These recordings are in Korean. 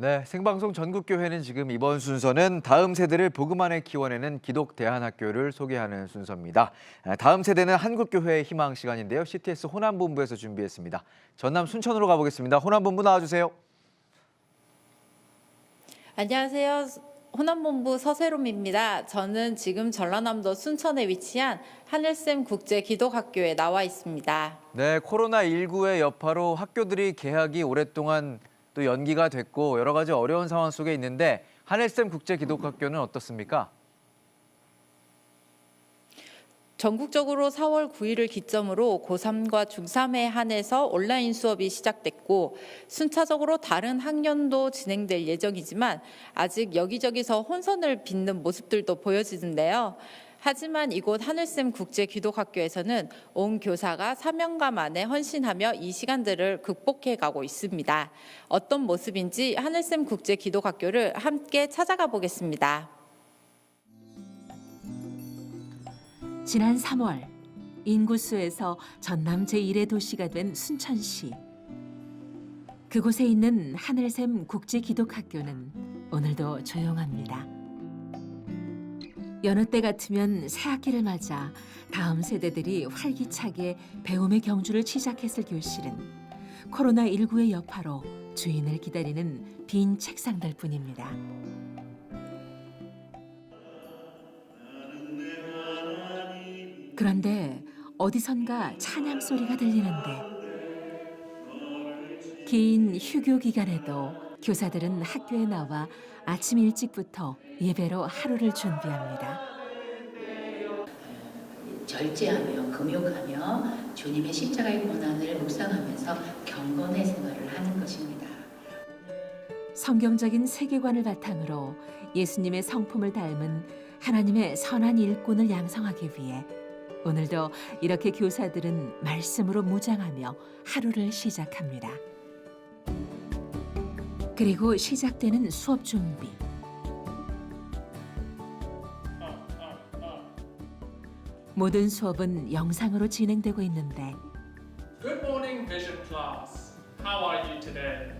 네, 생방송 전국교회는 지금 이번 순서는 다음 세대를 복음 안에 키워내는 기독대안학교를 소개하는 순서입니다. 다음 세대는 한국교회의 희망 시간인데요. CTS 호남본부에서 준비했습니다. 전남 순천으로 가보겠습니다. 호남본부 나와주세요. 안녕하세요. 호남본부 서세롬입니다. 저는 지금 전라남도 순천에 위치한 하늘샘 국제기독학교에 나와 있습니다. 네, 코로나19의 여파로 학교들이 개학이 오랫동안 또 연기가 됐고 여러 가지 어려운 상황 속에 있는데 하늘샘 국제기독학교는 어떻습니까? 전국적으로 4월 9일을 기점으로 고3과 중3에 한해서 온라인 수업이 시작됐고 순차적으로 다른 학년도 진행될 예정이지만 아직 여기저기서 혼선을 빚는 모습들도 보여지는데요. 하지만 이곳 하늘샘 국제기독학교에서는 온 교사가 사명감 안에 헌신하며 이 시간들을 극복해 가고 있습니다. 어떤 모습인지 하늘샘 국제기독학교를 함께 찾아가 보겠습니다. 지난 3월 인구수에서 전남 제1의 도시가 된 순천시. 그곳에 있는 하늘샘 국제기독학교는 오늘도 조용합니다. 여느 때 같으면 새학기를 맞아 다음 세대들이 활기차게 배움의 경주를 시작했을 교실은 코로나19의 여파로 주인을 기다리는 빈 책상들 뿐입니다. 그런데 어디선가 찬양 소리가 들리는데 긴 휴교 기간에도 교사들은 학교에 나와 아침 일찍부터 예배로 하루를 준비합니다. 절제하며 금욕하며 주님의 십자가의 고난을 묵상하면서 경건의 생활을 하는 것입니다. 성경적인 세계관을 바탕으로 예수님의 성품을 닮은 하나님의 선한 일꾼을 양성하기 위해 오늘도 이렇게 교사들은 말씀으로 무장하며 하루를 시작합니다. 그리고 시작되는 수업 준비. 모든 수업은 영상으로 진행되고 있는데 Good morning, Vision class. How are you today?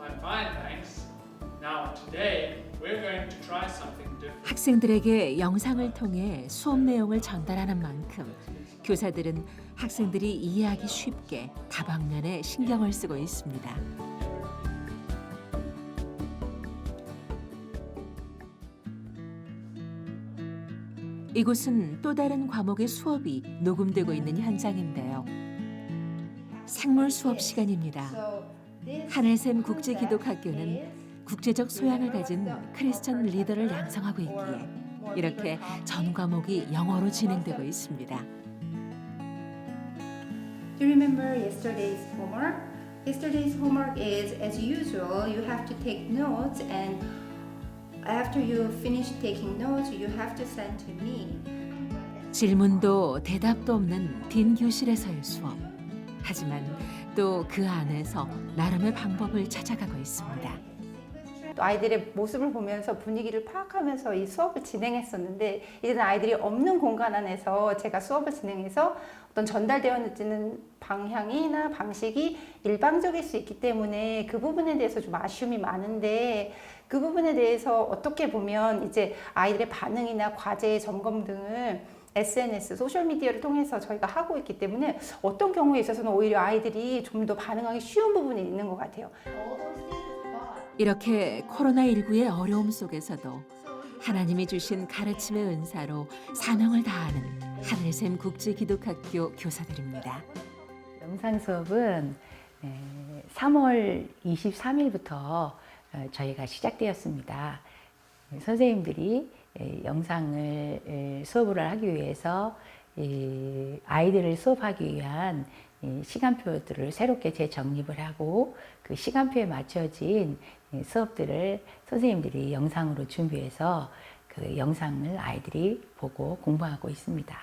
I'm fine, thanks. Now, today, we're going to try something different. 학생들에게 영상을 통해 수업 내용을 전달하는 만큼 교사들은 학생들이 이해하기 쉽게 다방면에 신경을 쓰고 있습니다. 이곳은 또 다른 과목의 수업이 녹음되고 있는 현장인데요. 생물 수업 시간입니다. 하늘샘 국제기독학교는 국제적 소양을 가진 크리스천 리더를 양성하고 있기에 이렇게 전 과목이 영어로 진행되고 있습니다. Do you remember yesterday's homework? Yesterday's homework is, as usual, you have to take notes, and after you finish taking notes, you have to send to me. 질문도 대답도 없는 빈 교실에서의 수업. 하지만 또 그 안에서 나름의 방법을 찾아가고 있습니다. 또 아이들의 모습을 보면서 분위기를 파악하면서 이 수업을 진행했었는데 이제는 아이들이 없는 공간 안에서 제가 수업을 진행해서 어떤 전달되어지는 방향이나 방식이 일방적일 수 있기 때문에 그 부분에 대해서 좀 아쉬움이 많은데 그 부분에 대해서 어떻게 보면 이제 아이들의 반응이나 과제 점검 등을 SNS, 소셜미디어를 통해서 저희가 하고 있기 때문에 어떤 경우에 있어서는 오히려 아이들이 좀 더 반응하기 쉬운 부분이 있는 것 같아요. 이렇게 코로나19의 어려움 속에서도 하나님이 주신 가르침의 은사로 사명을 다하는 하늘샘 국제기독학교 교사들입니다. 영상 수업은 3월 23일부터 저희가 시작되었습니다. 선생님들이 영상을 수업을 하기 위해서 아이들을 수업하기 위한 시간표들을 새롭게 재정립을 하고 그 시간표에 맞춰진 수업들을 선생님들이 영상으로 준비해서 그 영상을 아이들이 보고 공부하고 있습니다.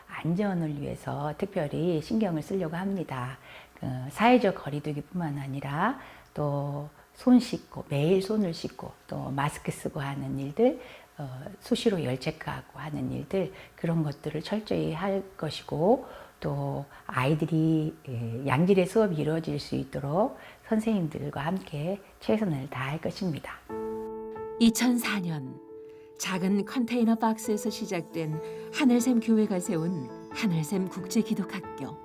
안전을 위해서 특별히 신경을 쓰려고 합니다. 사회적 거리두기뿐만 아니라 또 손 씻고 매일 손을 씻고 또 마스크 쓰고 하는 일들, 수시로 열 체크하고 하는 일들 그런 것들을 철저히 할 것이고 또 아이들이 양질의 수업이 이루어질 수 있도록 선생님들과 함께 최선을 다할 것입니다. 2004년 작은 컨테이너 박스에서 시작된 하늘샘 교회가 세운 하늘샘 국제기독학교.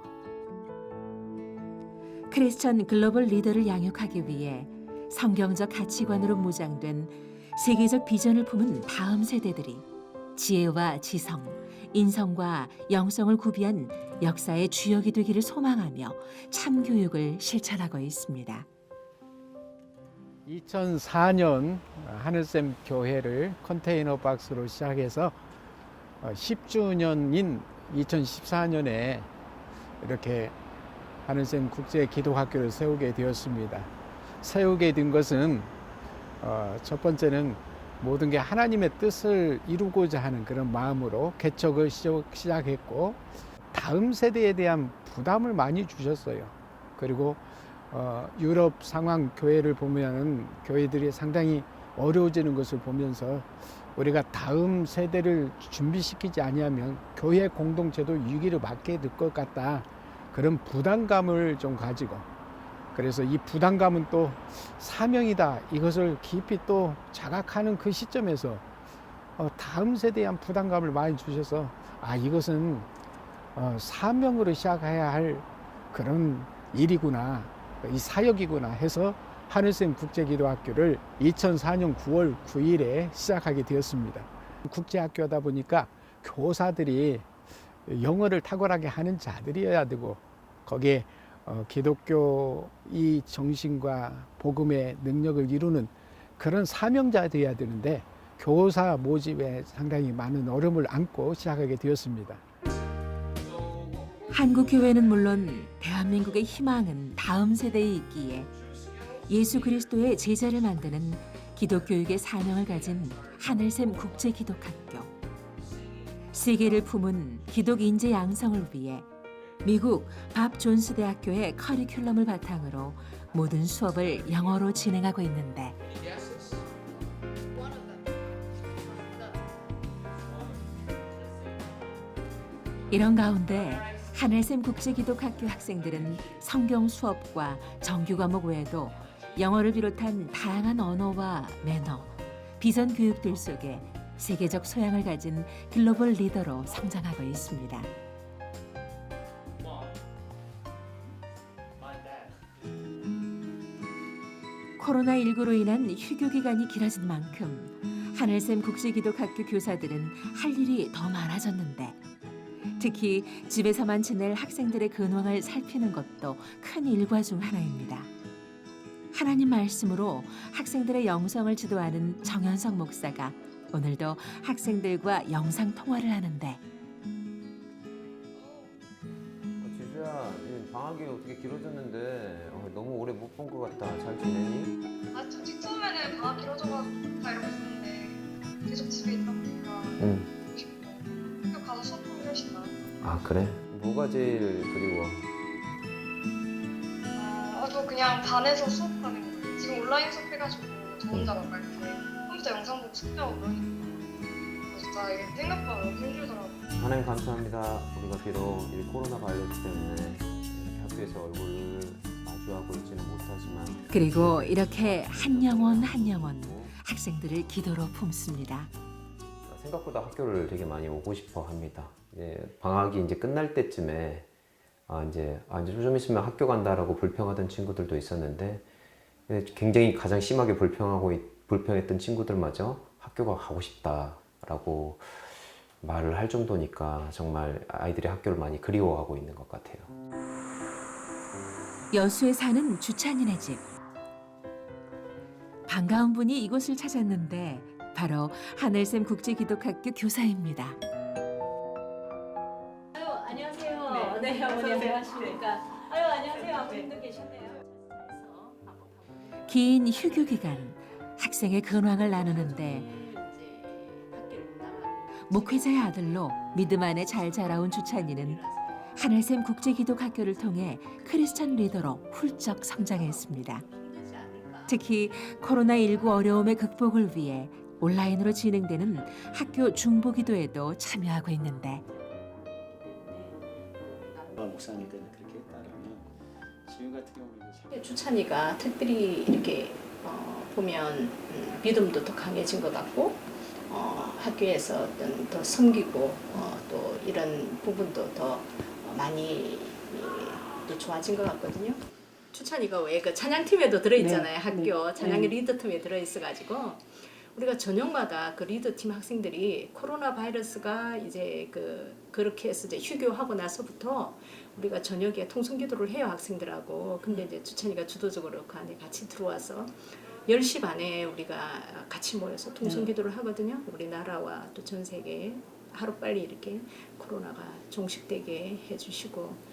크리스천 글로벌 리더를 양육하기 위해 성경적 가치관으로 무장된 세계적 비전을 품은 다음 세대들이 지혜와 지성, 인성과 영성을 구비한 역사의 주역이 되기를 소망하며 참교육을 실천하고 있습니다. 2004년 하늘샘 교회를 컨테이너 박스로 시작해서 10주년인 2014년에 이렇게 하늘샘 국제 기독학교를 세우게 되었습니다. 세우게 된 것은 첫 번째는 모든 게 하나님의 뜻을 이루고자 하는 그런 마음으로 개척을 시작했고, 다음 세대에 대한 부담을 많이 주셨어요. 그리고 유럽 상황 교회를 보면 교회들이 상당히 어려워지는 것을 보면서 우리가 다음 세대를 준비시키지 아니하면 교회 공동체도 위기를 맞게 될 것 같다, 그런 부담감을 좀 가지고, 그래서 이 부담감은 또 사명이다, 이것을 깊이 또 자각하는 그 시점에서 다음 세대에 대한 부담감을 많이 주셔서 이것은 사명으로 시작해야 할 그런 일이구나, 이 사역이구나 해서 하늘샘 국제기도학교를 2004년 9월 9일에 시작하게 되었습니다. 국제학교다 보니까 교사들이 영어를 탁월하게 하는 자들이어야 되고, 거기에 기독교 이 정신과 복음의 능력을 이루는 그런 사명자 되어야 되는데, 교사 모집에 상당히 많은 어려움을 안고 시작하게 되었습니다. 한국 교회는 물론 대한민국의 희망은 다음 세대에 있기에 예수 그리스도의 제자를 만드는 기독교육의 사명을 가진 하늘샘 국제기독학교. 세계를 품은 기독 인재 양성을 위해 미국 밥 존스 대학교의 커리큘럼을 바탕으로 모든 수업을 영어로 진행하고 있는데, 이런 가운데 하늘샘 국제기독학교 학생들은 성경 수업과 정규 과목 외에도 영어를 비롯한 다양한 언어와 매너, 비전 교육들 속에 세계적 소양을 가진 글로벌 리더로 성장하고 있습니다. 코로나19로 인한 휴교 기간이 길어진 만큼 하늘샘 국제기독학교 교사들은 할 일이 더 많아졌는데, 특히 집에서만 지낼 학생들의 근황을 살피는 것도 큰 일과 중 하나입니다. 하나님 말씀으로 학생들의 영성을 지도하는 정현석 목사가 오늘도 학생들과 영상 통화를 하는데, 지수야, 방학이 어떻게 길어졌는데 너무 오래 못 본 것 같다. 잘 지내니? 솔직히 처음에는 방학 길어져가 이러고 있었는데 계속 집에 있다 보니까 보고 싶고 학교 가서 수업 보기 훨씬 나아. 아, 그래? 뭐가 제일 그리워? 저 그냥 반에서 수업하는 거예요. 지금 온라인 수업 해가지고 저 혼자 막 이렇게 컴퓨터 영상 보고 숙제하고 그러니까 진짜 이게 생각보다 너무 힘들더라고요. 하나님 감사합니다. 우리가 비록 이 코로나 바이러스 때문에 이렇게 학교에서 얼굴을 마주하고 있지는 못하지만, 그리고 이렇게 한 영혼 한 영혼 학생들을 기도로 품습니다. 생각보다 학교를 되게 많이 오고 싶어 합니다. 방학이 이제 끝날 때쯤에 이제 좀 있으면 학교 간다라고 불평하던 친구들도 있었는데, 굉장히 가장 심하게 불평했던 친구들마저 학교가 가고 싶다라고 말을 할 정도니까 정말 아이들이 학교를 많이 그리워하고 있는 것 같아요. 여수에 사는 주찬이네 집. 반가운 분이 이곳을 찾았는데 바로 하늘샘 국제기독학교 교사입니다. 안녕하세요. 네, 어머니 안녕하십니까. 안녕하세요. 분도 계셨네요. 긴 휴교 기간 학생의 근황을 나누는데, 목회자의 아들로 믿음 안에 잘 자라온 주찬이는 하늘샘 국제기독학교를 통해 크리스천 리더로 훌쩍 성장했습니다. 특히 코로나19 어려움의 극복을 위해 온라인으로 진행되는 학교 중보기도에도 참여하고 있는데, 목사님께는 그렇게 했다면 지금 같은 경우는 추찬이가 특별히 이렇게 보면 믿음도 더 강해진 것 같고 학교에서 어떤 더 섬기고 또 이런 부분도 더 많이 또 좋아진 것 같거든요. 추찬이가 왜 그 찬양팀에도 들어있잖아요. 학교 찬양의 리더팀에 들어있어가지고 우리가 저녁마다 그 리더팀 학생들이 코로나 바이러스가 이제 그렇게 해서 이제 휴교하고 나서부터 우리가 저녁에 통성기도를 해요, 학생들하고. 근데 이제 추찬이가 주도적으로 그 안에 같이 들어와서 10시 반에 우리가 같이 모여서 통성기도를 하거든요. 우리나라와 또 전 세계에 하루빨리 이렇게 코로나가 종식되게 해주시고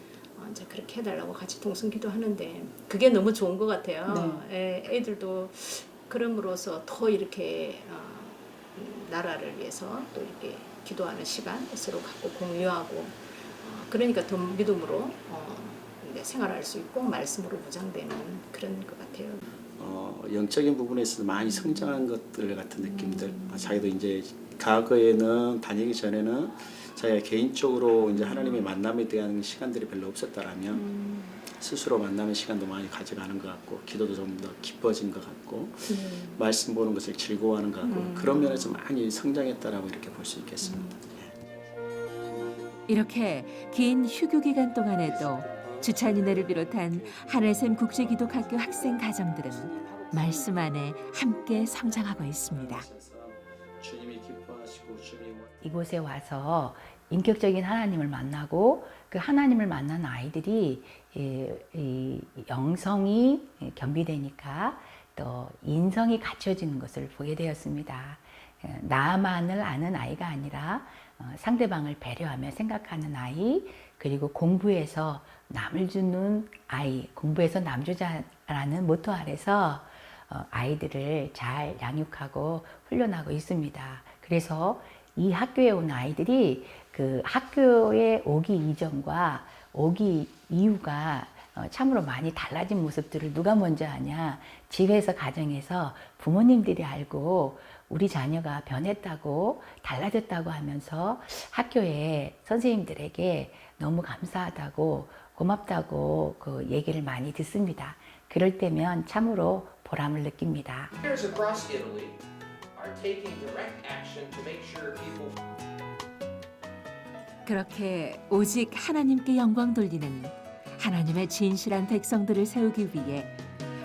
이제 그렇게 해달라고 같이 통성기도 하는데 그게 너무 좋은 것 같아요. 애들도 그럼으로써 더 이렇게 나라를 위해서 또 이렇게 기도하는 시간 서로 갖고 공유하고 그러니까 더 믿음으로 생활할 수 있고 말씀으로 무장되는 그런 것 같아요. 영적인 부분에서 많이 성장한 것들 같은 느낌들. 자기도 이제 과거에는 다니기 전에는 자기가 개인적으로 이제 하나님의 만남에 대한 시간들이 별로 없었다라면 스스로 만나는 시간도 많이 가져가는 것 같고 기도도 좀 더 깊어진 것 같고 말씀 보는 것을 즐거워하는 것 같고 그런 면에서 많이 성장했다라고 이렇게 볼 수 있겠습니다. 이렇게 긴 휴교 기간 동안에도 주찬이네를 비롯한 하늘샘 국제기독학교 학생 가정들은 말씀 안에 함께 성장하고 있습니다. 주님이 기뻐하시고 주님이 이곳에 와서 인격적인 하나님을 만나고 그 하나님을 만난 아이들이 이 영성이 겸비되니까 또 인성이 갖춰지는 것을 보게 되었습니다. 나만을 아는 아이가 아니라 상대방을 배려하며 생각하는 아이, 그리고 공부에서 남을 주는 아이, 공부에서 남 주자라는 모토 아래서 아이들을 잘 양육하고 훈련하고 있습니다. 그래서 이 학교에 온 아이들이 그 학교에 오기 이전과 오기 이후가 참으로 많이 달라진 모습들을 누가 먼저 아냐, 집에서 가정에서 부모님들이 알고 우리 자녀가 변했다고 달라졌다고 하면서 학교에 선생님들에게 너무 감사하다고 고맙다고 그 얘기를 많이 듣습니다. 그럴 때면 참으로 보람을 느낍니다. Leaders across Italy are taking direct action to make sure people 그렇게 오직 하나님께 영광 돌리는 하나님의 진실한 백성들을 세우기 위해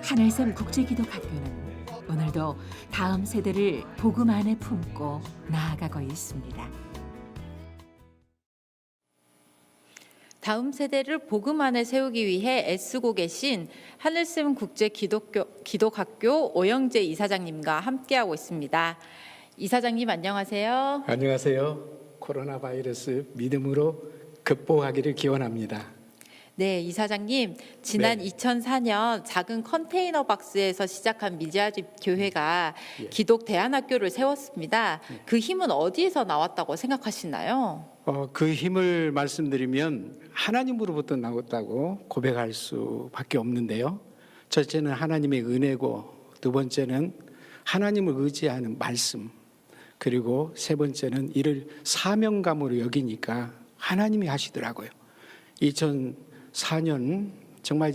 하늘샘 국제기독학교는 오늘도 다음 세대를 복음 안에 품고 나아가고 있습니다. 다음 세대를 복음 안에 세우기 위해 애쓰고 계신 하늘샘 국제기독학교 오영재 이사장님과 함께하고 있습니다. 이사장님 안녕하세요. 안녕하세요. 코로나 바이러스 믿음으로 극복하기를 기원합니다. 네, 이사장님. 지난 네. 2004년 작은 컨테이너 박스에서 시작한 미디아집 교회가 기독 대안학교를 세웠습니다. 그 힘은 어디에서 나왔다고 생각하시나요? 그 힘을 말씀드리면 하나님으로부터 나왔다고 고백할 수밖에 없는데요. 첫째는 하나님의 은혜고 두 번째는 하나님을 의지하는 말씀, 그리고 세 번째는 이를 사명감으로 여기니까 하나님이 하시더라고요. 2004년 정말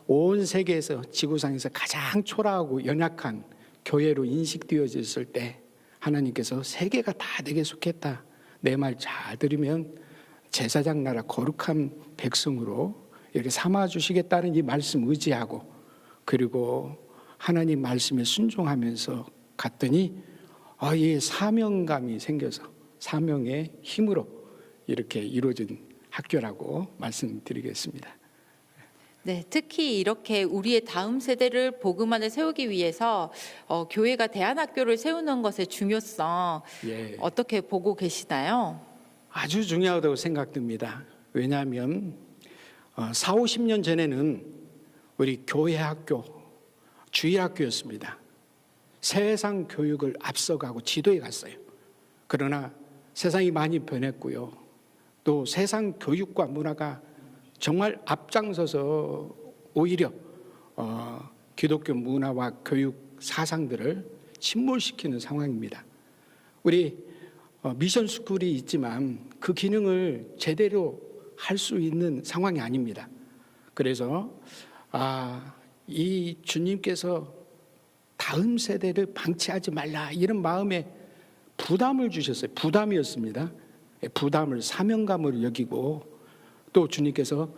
온 세계에서 지구상에서 가장 초라하고 연약한 교회로 인식되어졌을 때 하나님께서 세계가 다 내게 속했다. 내 말 잘 들으면 제사장 나라 거룩한 백성으로 이렇게 삼아주시겠다는 이 말씀 의지하고 그리고 하나님 말씀에 순종하면서 갔더니 이 사명감이 생겨서 사명의 힘으로 이렇게 이루어진 학교라고 말씀드리겠습니다. 네, 특히 이렇게 우리의 다음 세대를 복음 안에 세우기 위해서 교회가 대안학교를 세우는 것의 중요성 어떻게 보고 계시나요? 아주 중요하다고 생각됩니다. 왜냐하면 4, 50년 전에는 우리 교회 학교, 주일학교였습니다. 세상 교육을 앞서가고 지도해 갔어요. 그러나 세상이 많이 변했고요. 또 세상 교육과 문화가 정말 앞장서서 오히려 기독교 문화와 교육 사상들을 침몰시키는 상황입니다. 우리 미션 스쿨이 있지만 그 기능을 제대로 할 수 있는 상황이 아닙니다. 그래서 이 주님께서 다음 세대를 방치하지 말라 이런 마음에 부담을 주셨어요. 부담이었습니다. 부담을 사명감으로 여기고 또 주님께서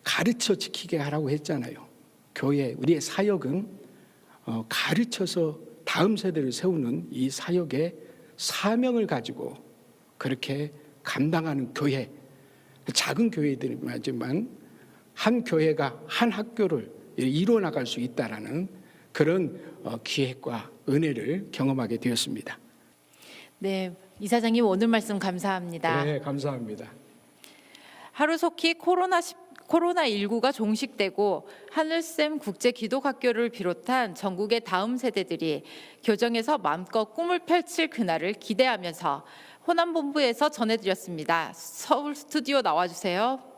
가르쳐 지키게 하라고 했잖아요. 교회 우리의 사역은 가르쳐서 다음 세대를 세우는 이 사역의 사명을 가지고 그렇게 감당하는 교회, 작은 교회들이지만 한 교회가 한 학교를 이루어 나갈 수 있다라는 그런 기획과 은혜를 경험하게 되었습니다. 네, 이사장님 오늘 말씀 감사합니다. 네, 감사합니다. 하루속히 코로나19가 종식되고 하늘샘 국제기독학교를 비롯한 전국의 다음 세대들이 교정에서 마음껏 꿈을 펼칠 그날을 기대하면서 호남본부에서 전해드렸습니다. 서울 스튜디오 나와주세요.